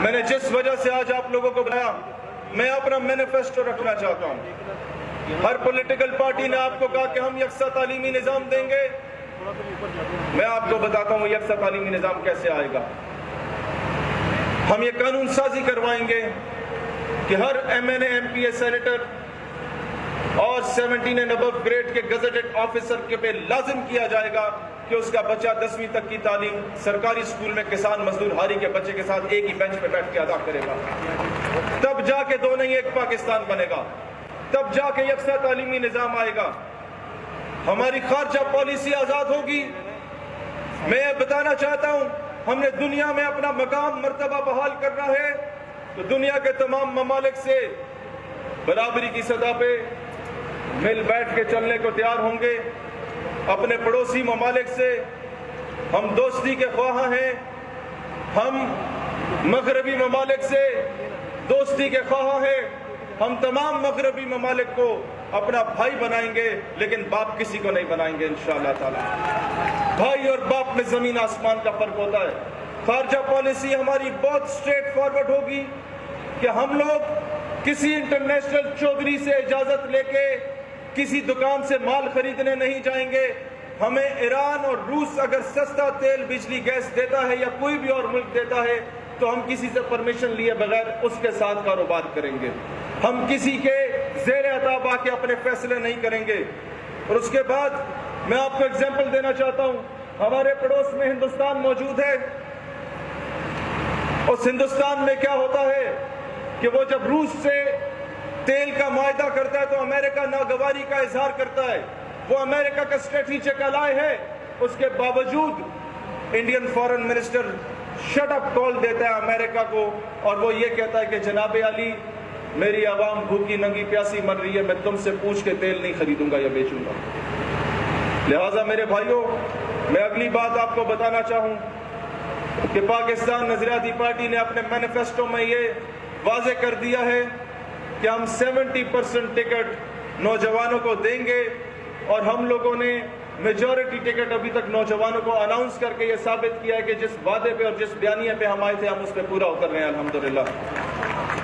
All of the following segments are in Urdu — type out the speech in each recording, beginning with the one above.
میں نے جس وجہ سے آج آپ لوگوں کو بلایا، میں اپنا مینیفیسٹو رکھنا چاہتا ہوں۔ ہر پولیٹیکل پارٹی نے آپ کو کہا کہ ہم یکساں تعلیمی نظام دیں گے۔ میں آپ کو بتاتا ہوں یکساں تعلیمی نظام کیسے آئے گا۔ ہم یہ قانون سازی کروائیں گے کہ ہر ایم این اے، ایم پی اے، سینیٹر اور 17 اینڈ ابو گریڈ کے گزٹڈ آفیسر کے پہ لازم کیا جائے گا کہ اس کا بچہ 10ویں تک کی تعلیم سرکاری اسکول میں کسان مزدور ہاری کے بچے کے ساتھ ایک ہی بینچ پہ بیٹھ کے ادا کرے گا۔ تب جا کے دو نہیں ایک پاکستان بنے گا، تب جا کے یکساں تعلیمی نظام آئے گا، ہماری خارجہ پالیسی آزاد ہوگی۔ میں یہ بتانا چاہتا ہوں، ہم نے دنیا میں اپنا مقام مرتبہ بحال کرنا ہے تو دنیا کے تمام ممالک سے برابری کی سطح پہ مل بیٹھ کے چلنے کو تیار ہوں گے۔ اپنے پڑوسی ممالک سے ہم دوستی کے خواہاں ہیں، ہم مغربی ممالک سے دوستی کے خواہاں ہیں، ہم تمام مغربی ممالک کو اپنا بھائی بنائیں گے، لیکن باپ کسی کو نہیں بنائیں گے انشاءاللہ تعالی۔ بھائی اور باپ میں زمین آسمان کا فرق ہوتا ہے۔ خارجہ پالیسی ہماری بہت سٹریٹ فارورڈ ہوگی کہ ہم لوگ کسی انٹرنیشنل چودھری سے اجازت لے کے کسی دکان سے مال خریدنے نہیں جائیں گے۔ ہمیں ایران اور روس اگر سستا تیل، بجلی، گیس دیتا ہے یا کوئی بھی اور ملک دیتا ہے تو ہم کسی سے پرمیشن لیے بغیر اس کے ساتھ کاروبار کریں گے۔ ہم کسی کے زیر عتاب آ کے اپنے فیصلے نہیں کریں گے۔ اور اس کے بعد میں آپ کو اگزامپل دینا چاہتا ہوں، ہمارے پڑوس میں ہندوستان موجود ہے۔ اس ہندوستان میں کیا ہوتا ہے کہ وہ جب روس سے تیل کا معاہدہ کرتا ہے تو امریکہ ناگواری کا اظہار کرتا ہے۔ وہ امریکہ کا اسٹریٹجک الائے ہے، اس کے باوجود Indian foreign minister shut up call دیتا ہے امریکہ کو، اور وہ یہ کہتا ہے کہ جناب علی، میری عوام بھوکی ننگی پیاسی مر رہی ہے، میں تم سے پوچھ کے تیل نہیں خریدوں گا یا بیچوں گا۔ لہٰذا میرے بھائیوں، میں اگلی بات آپ کو بتانا چاہوں کہ پاکستان نظریاتی پارٹی نے اپنے مینیفیسٹو میں یہ واضح کر دیا ہے کہ ہم 70% ٹکٹ نوجوانوں کو دیں گے، اور ہم لوگوں نے میجورٹی ٹکٹ ابھی تک نوجوانوں کو اناؤنس کر کے یہ ثابت کیا ہے کہ جس وعدے پہ اور جس بیانیے پہ ہم آئے تھے ہم اس پہ پورا اتر رہے ہیں الحمدللہ۔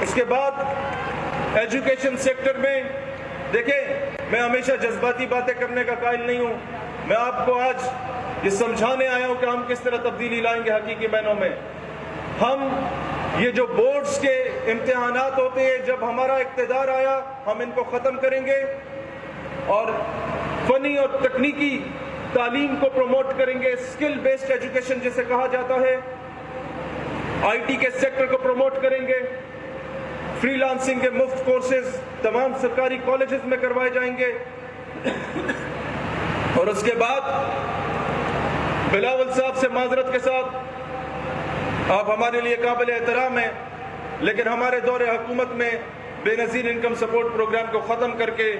اس کے بعد ایجوکیشن سیکٹر میں دیکھیں، میں ہمیشہ جذباتی باتیں کرنے کا قائل نہیں ہوں۔ میں آپ کو آج یہ سمجھانے آیا ہوں کہ ہم کس طرح تبدیلی لائیں گے حقیقی معنوں میں۔ ہم یہ جو بورڈز کے امتحانات ہوتے ہیں، جب ہمارا اقتدار آیا ہم ان کو ختم کریں گے اور فنی اور تکنیکی تعلیم کو پروموٹ کریں گے، اسکل بیسڈ ایجوکیشن جسے کہا جاتا ہے۔ آئی ٹی کے سیکٹر کو پروموٹ کریں گے، فری لانسنگ کے مفت کورسز تمام سرکاری کالجز میں کروائے جائیں گے۔ اور اس کے بعد بلاول صاحب سے معذرت کے ساتھ، آپ ہمارے لیے قابل احترام ہیں، لیکن ہمارے دور حکومت میں بے نظیر انکم سپورٹ پروگرام کو ختم کر کے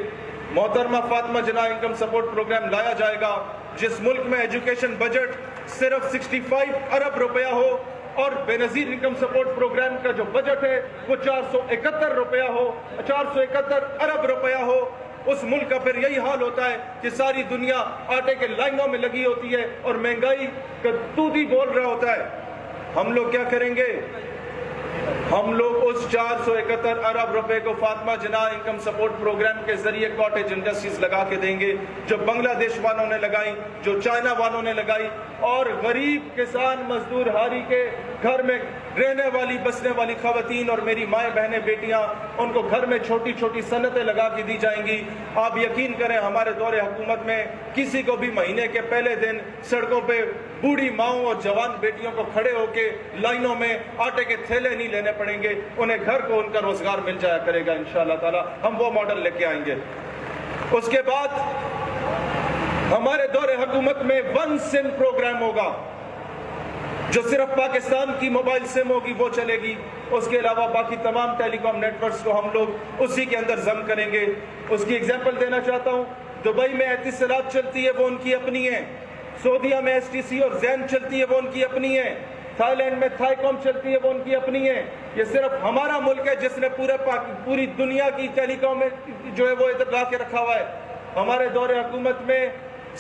محترمہ فاطمہ جناح انکم سپورٹ پروگرام لایا جائے گا، جس ملک میں ایجوکیشن بجٹ صرف 65 ارب روپیہ ہو اور بے نظیر انکم سپورٹ پروگرام کا جو بجٹ ہے وہ 471 روپیہ ہو، 471 ارب روپیہ ہو۔ اس ملک کا پھر یہی حال ہوتا ہے کہ ساری دنیا آٹے کے لائنوں میں لگی ہوتی ہے اور مہنگائی کا دودھی بول رہا ہوتا ہے۔ ہم لوگ کیا کریں گے؟ ہم لوگ اس 471 ارب روپے کو فاطمہ جناح انکم سپورٹ پروگرام کے ذریعے کاٹیج انڈسٹریز لگا کے دیں گے، جو بنگلہ دیش والوں نے لگائی، جو چائنا والوں نے لگائی، اور غریب کسان مزدور ہاری کے گھر میں رہنے والی بسنے والی خواتین اور میری مائیں بہنیں بیٹیاں، ان کو گھر میں چھوٹی چھوٹی صنعتیں لگا کے دی جائیں گی۔ آپ یقین کریں ہمارے دور حکومت میں کسی کو بھی مہینے کے پہلے دن سڑکوں پہ بوڑھی ماؤں اور جوان بیٹیوں کو کھڑے ہو کے لائنوں میں آٹے کے تھیلے نہیں لینے پڑیں گے، انہیں گھر کو ان کا روزگار مل جایا کرے گا انشاءاللہ تعالی۔ ہم وہ ماڈل لے کے آئیں گے۔ اس کے بعد ہمارے دور حکومت میں ون سم پروگرام ہوگا، جو صرف پاکستان کی موبائل سم ہوگی وہ چلے گی، اس کے علاوہ باقی تمام ٹیلی کام نیٹ ورکس کو ہم لوگ اسی کے اندر ضم کریں گے۔ اس کی اگزامپل دینا چاہتا ہوں، دبئی میں اتصالات چلتی ہے وہ ان کی اپنی ہے، سعودیہ میں ایس ٹی سی اور زین چلتی ہے وہ ان کی اپنی ہے، تھائی لینڈ میں تھائی کام چلتی ہے وہ ان کی اپنی ہے۔ یہ صرف ہمارا ملک ہے جس نے پوری دنیا کی ٹیلی کام جو ہے وہ ادھر لا کے رکھا ہوا ہے۔ ہمارے دور حکومت میں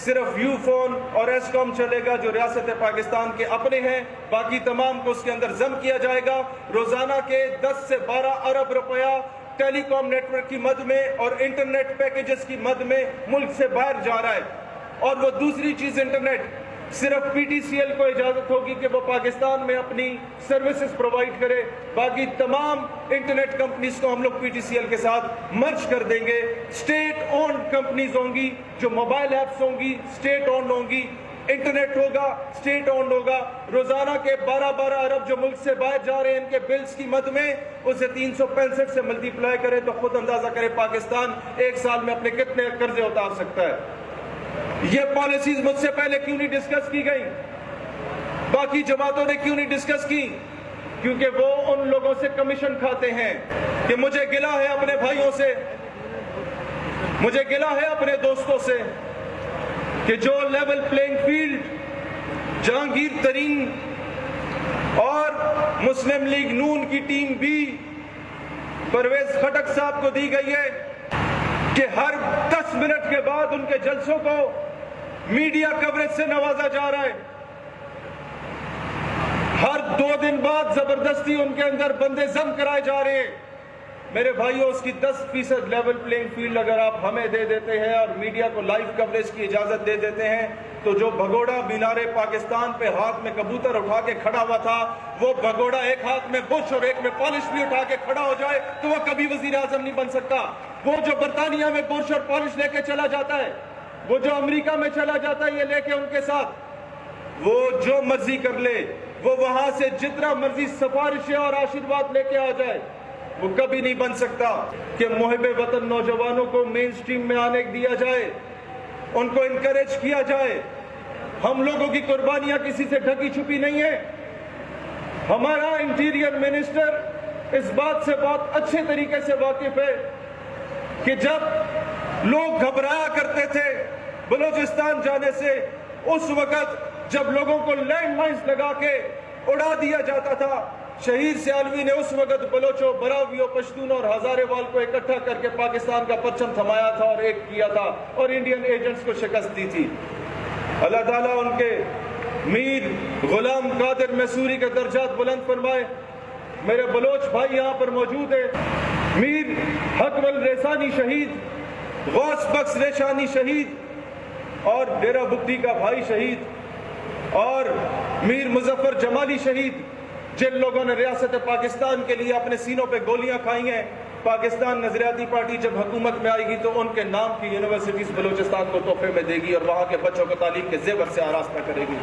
صرف یو فون اور ایس کام چلے گا جو ریاست پاکستان کے اپنے ہیں، باقی تمام کو اس کے اندر ضم کیا جائے گا۔ روزانہ کے 10 سے 12 ارب روپیہ ٹیلی کام نیٹ ورک کی مد میں اور انٹرنیٹ پیکیجز کی مد میں ملک سے باہر جا رہا ہے۔ اور وہ دوسری چیز انٹرنیٹ، صرف پی ٹی سی ایل کو اجازت ہوگی کہ وہ پاکستان میں اپنی سروسز پرووائڈ کرے، باقی تمام انٹرنیٹ کمپنیز کو ہم لوگ پی ٹی سی ایل کے ساتھ مرج کر دیں گے۔ اسٹیٹ اونڈ کمپنیز ہوں گی، جو موبائل ایپس ہوں گی اسٹیٹ اونڈ ہوں گی، انٹرنیٹ ہوگا اسٹیٹ اونڈ ہوگا۔ روزانہ کے 12 ارب جو ملک سے باہر جا رہے ہیں ان کے بلز کی مد میں، اسے 365 سے ملٹی پلائی کرے تو خود اندازہ کرے پاکستان ایک سال میں اپنے کتنے قرضے اتار سکتا ہے۔ یہ پالیسیز مجھ سے پہلے کیوں نہیں ڈسکس کی گئی؟ باقی جماعتوں نے کیوں نہیں ڈسکس کی؟ کیونکہ وہ ان لوگوں سے کمیشن کھاتے ہیں۔ کہ مجھے گلہ ہے اپنے بھائیوں سے، مجھے گلہ ہے اپنے دوستوں سے کہ جو لیول پلینگ فیلڈ جہانگیر ترین اور مسلم لیگ نون کی ٹیم بھی پرویز خٹک صاحب کو دی گئی ہے کہ ہر 10 منٹ کے بعد ان کے جلسوں کو میڈیا کوریج سے نوازا جا رہا ہے، ہر 2 دن بعد زبردستی ان کے اندر بندے ضم کرائے جا رہے ہیں۔ میرے بھائیوں، اس کی 10% لیول پلینگ فیلڈ اگر آپ ہمیں دے دیتے ہیں اور میڈیا کو لائیو کوریج کی اجازت دے دیتے ہیں تو جو بھگوڑا مینار پاکستان پہ ہاتھ میں کبوتر اٹھا کے کھڑا ہوا تھا، وہ بھگوڑا ایک ہاتھ میں بش اور ایک میں پالش بھی اٹھا کے کھڑا ہو جائے تو وہ کبھی وزیر اعظم نہیں بن سکتا۔ وہ جو برطانیہ میں برش اور پالش لے کے چلا جاتا ہے، وہ جو امریکہ میں چلا جاتا ہے یہ لے کے ان کے ساتھ، وہ جو مرضی کر لے، وہ وہاں سے جتنا مرضی سفارشیں اور آشیرواد لے کے آ جائے، وہ کبھی نہیں بن سکتا۔ کہ محب وطن نوجوانوں کو مین سٹریم میں آنے دیا جائے، ان کو انکریج کیا جائے۔ ہم لوگوں کی قربانیاں کسی سے ڈھکی چھپی نہیں ہیں۔ ہمارا انٹیریئر منسٹر اس بات سے بہت اچھے طریقے سے واقف ہے کہ جب لوگ گھبرایا کرتے تھے بلوچستان جانے سے، اس وقت جب لوگوں کو لینڈ مائنز لگا کے اڑا دیا جاتا تھا، شہید سیالوی نے اس وقت بلوچوں، براویوں، پشتونوں اور ہزارے وال کو اکٹھا کر کے پاکستان کا پرچم تھمایا تھا اور ایک کیا تھا اور انڈین ایجنٹس کو شکست دی تھی۔ اللہ تعالیٰ ان کے میر غلام قادر میسوری کے درجات بلند فرمائے۔ میرے بلوچ بھائی یہاں پر موجود ہیں، میر حقول ریسانی شہید، غوث بخش ریشانی شہید اور ڈیرہ بگٹی کا بھائی شہید، اور میر مظفر جمالی شہید، جن لوگوں نے ریاست پاکستان کے لیے اپنے سینوں پہ گولیاں کھائی ہیں۔ پاکستان نظریاتی پارٹی جب حکومت میں آئے گی تو ان کے نام کی یونیورسٹیز بلوچستان کو تحفے میں دے گی اور وہاں کے بچوں کو تعلیم کے زیور سے آراستہ کرے گی۔